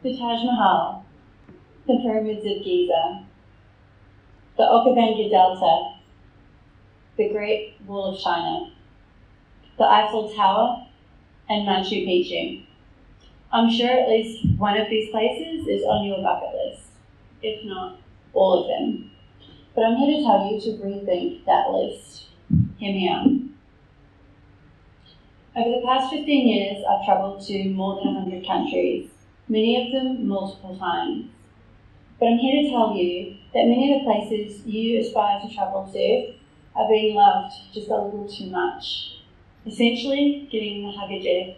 the Taj Mahal, the pyramids of Giza, the Okavango Delta, the Great Wall of China, the Eiffel Tower, and Machu Picchu. I'm sure at least one of these places is on your bucket list, if not all of them. But I'm here to tell you to rethink that list. Hear me out. Over the past 15 years, I've travelled to more than 100 countries, many of them multiple times. But I'm here to tell you that many of the places you aspire to travel to are being loved just a little too much. Essentially, getting the hug of death.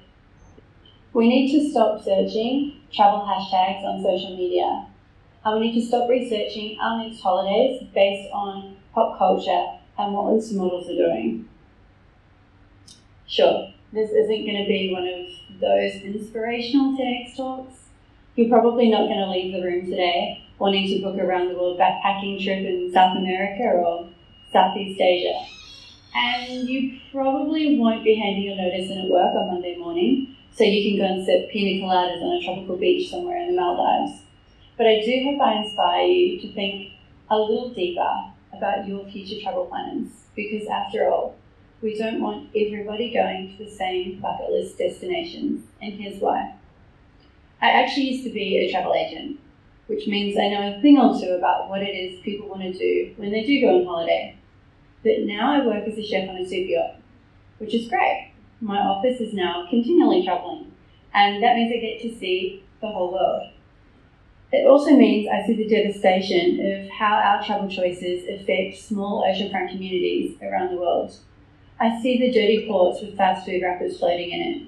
We need to stop searching travel hashtags on social media. And we need to stop researching our next holidays based on pop culture and what Insta models are doing. Sure, this isn't going to be one of those inspirational TEDx talks. You're probably not going to leave the room today wanting to book a round-the-world backpacking trip in South America or Southeast Asia. And you probably won't be handing your notice in at work on Monday morning so you can go and sip pina coladas on a tropical beach somewhere in the Maldives. But I do hope I inspire you to think a little deeper about your future travel plans, because after all, we don't want everybody going to the same bucket list destinations, and here's why. I actually used to be a travel agent, which means I know a thing or two about what it is people want to do when they do go on holiday. But now I work as a chef on a super yacht, which is great. My office is now continually traveling, and that means I get to see the whole world. It also means I see the devastation of how our travel choices affect small oceanfront communities around the world. I see the dirty ports with fast food wrappers floating in it.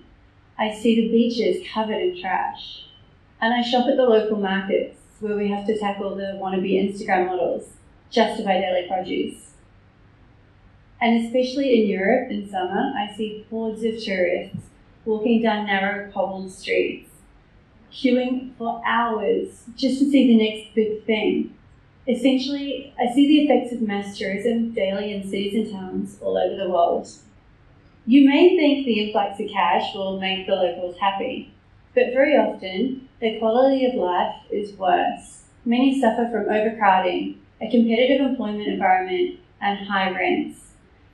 I see the beaches covered in trash. And I shop at the local markets where we have to tackle the wannabe Instagram models just to buy daily produce. And especially in Europe in summer, I see hordes of tourists walking down narrow cobbled streets, queuing for hours just to see the next big thing. Essentially, I see the effects of mass tourism daily in cities and towns all over the world. You may think the influx of cash will make the locals happy, but very often their quality of life is worse. Many suffer from overcrowding, a competitive employment environment, and high rents.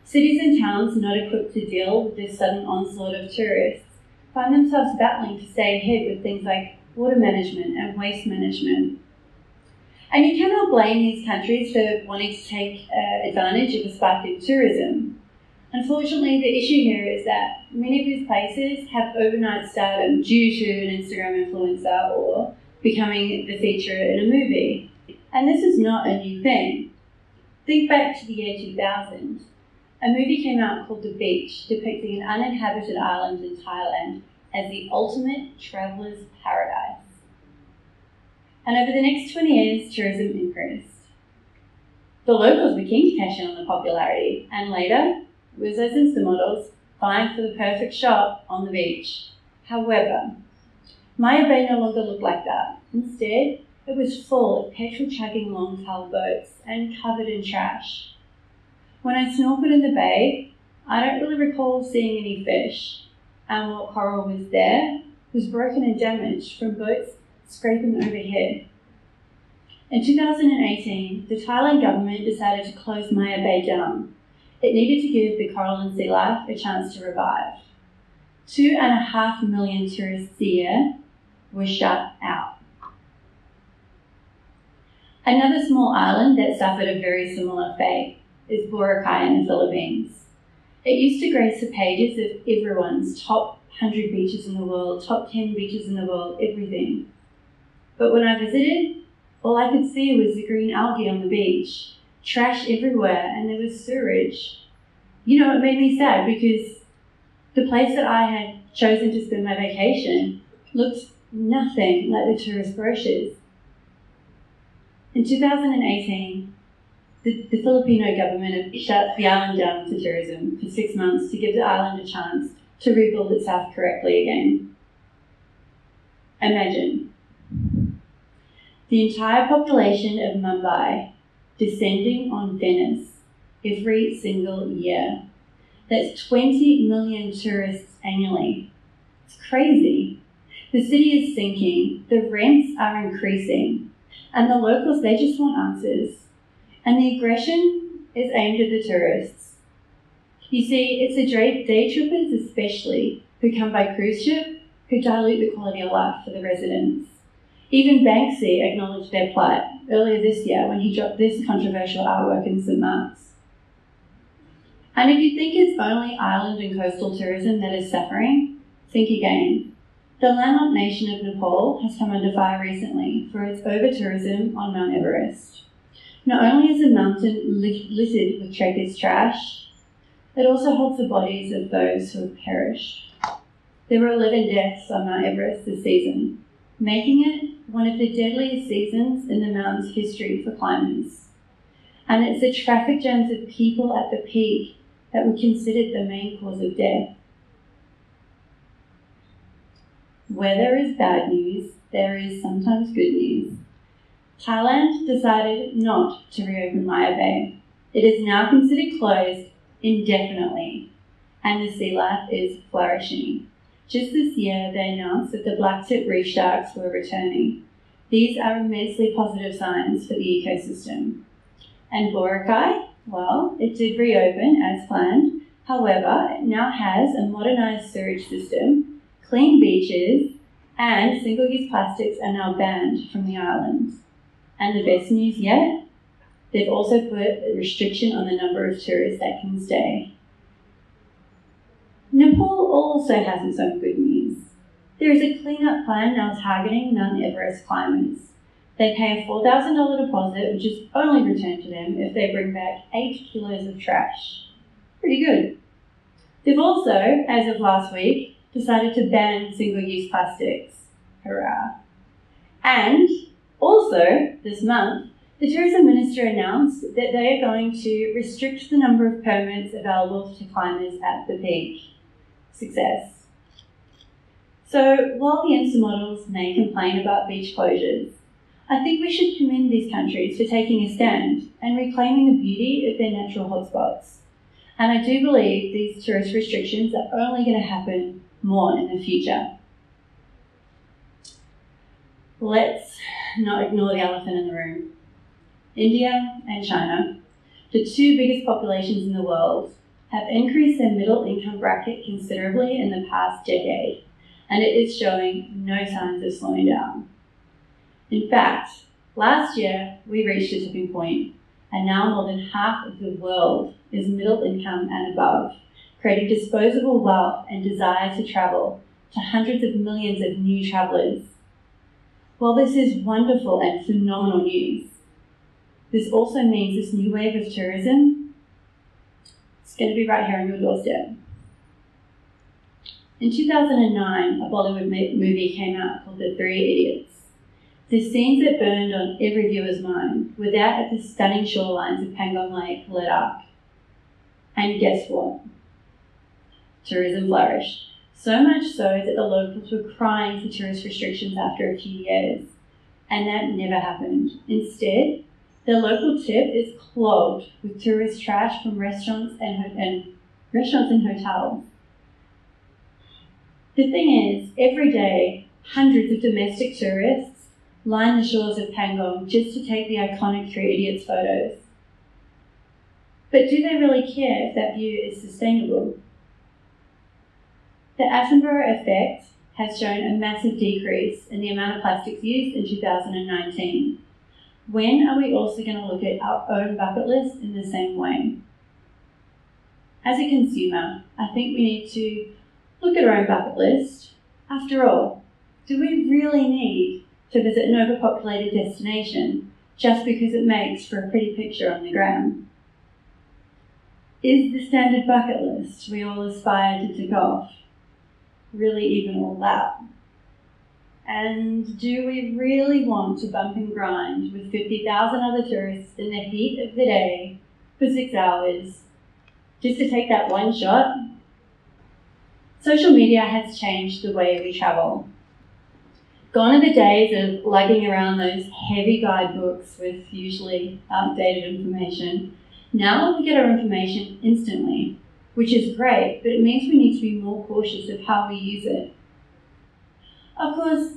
Cities and towns not equipped to deal with this sudden onslaught of tourists find themselves battling to stay ahead with things like water management and waste management. And you cannot blame these countries for wanting to take advantage of a spike in tourism. Unfortunately, the issue here is that many of these places have overnight stardom due to an Instagram influencer or becoming the feature in a movie. And this is not a new thing. Think back to the year 2000. A movie came out called The Beach, depicting an uninhabited island in Thailand as the ultimate traveller's paradise. And over the next 20 years, tourism increased. The locals were keen to cash in on the popularity, and later, it was those Insta models vying for the perfect shot on the beach. However, Maya Bay no longer looked like that. Instead, it was full of petrol-chugging long-tailed boats and covered in trash. When I snorkeled in the bay, I don't really recall seeing any fish, and what coral was there was broken and damaged from boats scraping overhead. In 2018, the Thailand government decided to close Maya Bay down. It needed to give the coral and sea life a chance to revive. 2.5 million tourists a year were shut out. Another small island that suffered a very similar fate is Boracay in the Philippines. It used to grace the pages of everyone's top 100 beaches in the world, top 10 beaches in the world, everything. But when I visited, all I could see was the green algae on the beach, trash everywhere, and there was sewage. You know, it made me sad because the place that I had chosen to spend my vacation looked nothing like the tourist brochures. In 2018, the Filipino government had shut the island down to tourism for 6 months to give the island a chance to rebuild itself correctly again. Imagine the entire population of Mumbai descending on Venice every single year. That's 20 million tourists annually. It's crazy. The city is sinking, the rents are increasing, and the locals, they just want answers. And the aggression is aimed at the tourists. You see, it's the day trippers especially who come by cruise ship who dilute the quality of life for the residents. Even Banksy acknowledged their plight earlier this year when he dropped this controversial artwork in St. Mark's. And if you think it's only island and coastal tourism that is suffering, think again. The landlocked nation of Nepal has come under fire recently for its over-tourism on Mount Everest. Not only is the mountain littered with trekkers' trash, it also holds the bodies of those who have perished. There were 11 deaths on Mount Everest this season, making it one of the deadliest seasons in the mountain's history for climbers. And it's the traffic jams of people at the peak that were considered the main cause of death. Where there is bad news, there is sometimes good news. Thailand decided not to reopen Maya Bay. It is now considered closed indefinitely, and the sea life is flourishing. Just this year, they announced that the black-tip reef sharks were returning. These are immensely positive signs for the ecosystem. And Boracay, well, it did reopen as planned. However, it now has a modernised sewage system, clean beaches, and single-use plastics are now banned from the island. And the best news yet, they've also put a restriction on the number of tourists that can stay. Nepal also has its own good news. There is a clean-up plan now targeting Mount Everest climbers. They pay a $4,000 deposit, which is only returned to them if they bring back 8 kilos of trash. Pretty good. They've also, as of last week, decided to ban single-use plastics. Hurrah. And also, this month, the Tourism Minister announced that they are going to restrict the number of permits available to climbers at the peak. Success. So, while the IMSA models may complain about beach closures, I think we should commend these countries for taking a stand and reclaiming the beauty of their natural hotspots. And I do believe these tourist restrictions are only going to happen more in the future. Let's not ignore the elephant in the room. India and China, the two biggest populations in the world, have increased their middle income bracket considerably in the past decade, and it is showing no signs of slowing down. In fact, last year we reached a tipping point, and now more than half of the world is middle income and above, creating disposable wealth and desire to travel to hundreds of millions of new travellers. While this is wonderful and phenomenal news, this also means this new wave of tourism is going to be right here on your doorstep. In 2009, a Bollywood movie came out called The Three Idiots. The scenes that burned on every viewer's mind were that at the stunning shorelines of Pangong Lake, Ladakh. And guess what? Tourism flourished. So much so that the locals were crying for tourist restrictions after a few years. And that never happened. Instead, the local tip is clogged with tourist trash from restaurants and hotels. The thing is, every day, hundreds of domestic tourists line the shores of Pangong just to take the iconic Three Idiots photos. But do they really care if that view is sustainable? The Attenborough effect has shown a massive decrease in the amount of plastics used in 2019. When are we also going to look at our own bucket list in the same way? As a consumer, I think we need to look at our own bucket list. After all, do we really need to visit an overpopulated destination just because it makes for a pretty picture on the gram? Is the standard bucket list we all aspire to tick off really even all that? And do we really want to bump and grind with 50,000 other tourists in the heat of the day for 6 hours just to take that one shot? Social media has changed the way we travel. Gone are the days of lugging around those heavy guidebooks with usually outdated information. Now we get our information instantly, which is great, but it means we need to be more cautious of how we use it. Of course,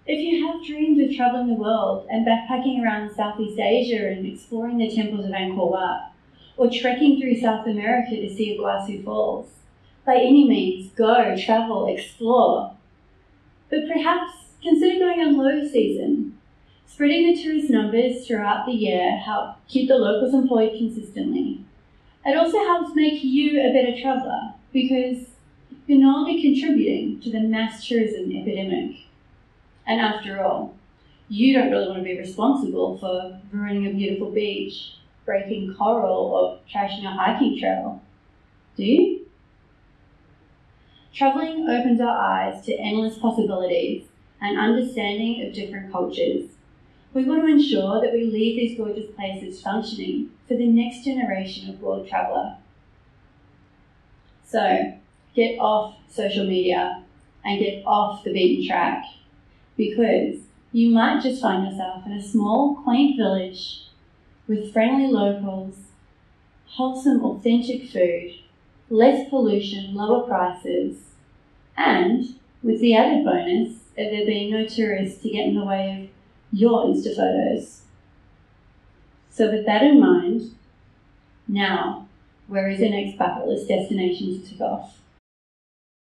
if you have dreams of travelling the world and backpacking around Southeast Asia and exploring the temples of Angkor Wat, or trekking through South America to see Iguazu Falls, by any means, go, travel, explore. But perhaps consider going in low season. Spreading the tourist numbers throughout the year help keep the locals employed consistently. It also helps make you a better traveller because you're no longer contributing to the mass tourism epidemic. And after all, you don't really want to be responsible for ruining a beautiful beach, breaking coral, or trashing a hiking trail, do you? Travelling opens our eyes to endless possibilities and understanding of different cultures. We want to ensure that we leave these gorgeous places functioning for the next generation of world traveller. So, get off social media and get off the beaten track, because you might just find yourself in a small, quaint village with friendly locals, wholesome, authentic food, less pollution, lower prices, and with the added bonus of there being no tourists to get in the way of your Insta photos. So with that in mind, now, where is the next bucket list destination to tick off?